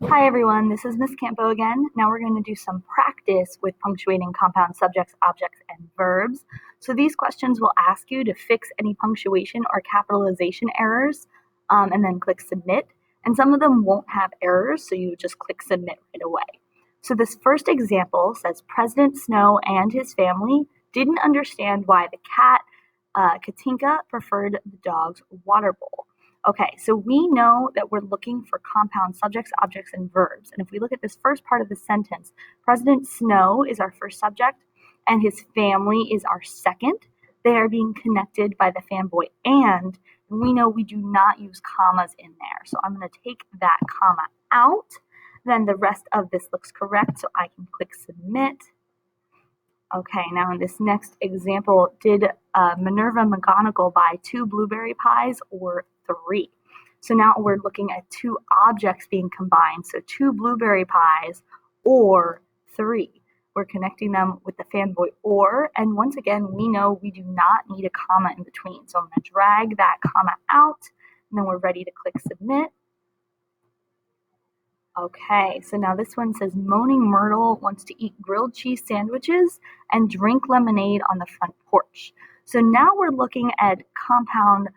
Hi everyone, this is Miss Campo again. Now we're going to do some practice with punctuating compound subjects, objects, and verbs. So these questions will ask you to fix any punctuation or capitalization errors and then click submit. And some of them won't have errors, so you just click submit right away. So this first example says President Snow and his family didn't understand why the cat, Katinka, preferred the dog's water bowl. Okay, so we know that we're looking for compound subjects, objects, and verbs. And if we look at this first part of the sentence, President Snow is our first subject, and his family is our second. They are being connected by the fanboy and we know we do not use commas in there. So I'm going to take that comma out. Then the rest of this looks correct, so I can click submit. Okay, now in this next example, did Minerva McGonagall buy 2 blueberry pies or 3? So now we're looking at 2 objects being combined. So 2 blueberry pies or 3. We're connecting them with the fanboy or, and once again, we know we do not need a comma in between. So I'm going to drag that comma out, and then we're ready to click submit. Okay, so now this one says Moaning Myrtle wants to eat grilled cheese sandwiches and drink lemonade on the front porch. So now we're looking at compound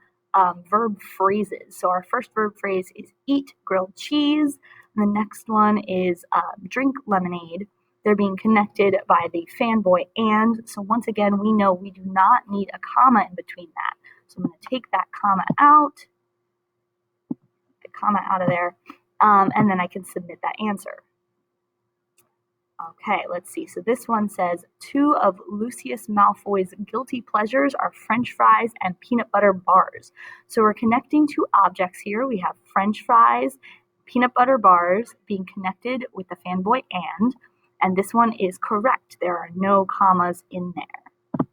verb phrases. So our first verb phrase is eat grilled cheese. And the next one is drink lemonade. They're being connected by the fanboy and. So once again, we know we do not need a comma in between that. So I'm going to take that comma out, of there. And then I can submit that answer. Okay, let's see. So this one says 2 of Lucius Malfoy's guilty pleasures are French fries and peanut butter bars. So we're connecting 2 objects here. We have French fries, peanut butter bars being connected with the fanboy and this one is correct. There are no commas in there.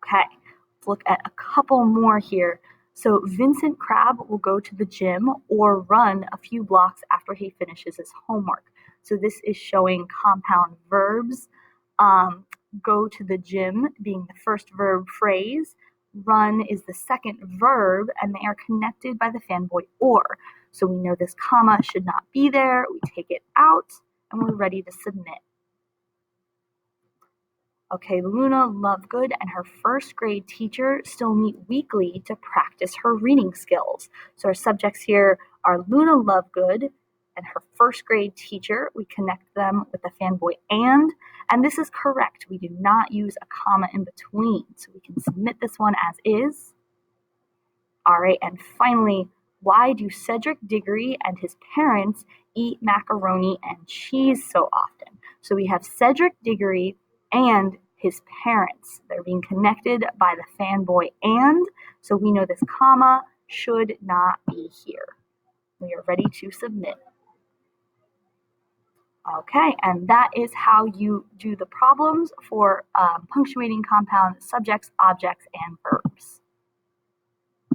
Okay, let's look at a couple more here. So Vincent Crabbe will go to the gym or run a few blocks after he finishes his homework. So this is showing compound verbs. Go to the gym being the first verb phrase. Run is the second verb, and they are connected by the fanboy or. So we know this comma should not be there. We take it out, and we're ready to submit. Okay, Luna Lovegood and her first grade teacher still meet weekly to practice her reading skills. So our subjects here are Luna Lovegood and her first grade teacher. We connect them with the fanboy and this is correct. We do not use a comma in between. So we can submit this one as is. All right, and finally, why do Cedric Diggory and his parents eat macaroni and cheese so often? So we have Cedric Diggory and his parents. They're being connected by the fanboy and, so we know this comma should not be here. We are ready to submit. Okay, and that is how you do the problems for punctuating compound subjects, objects, and verbs.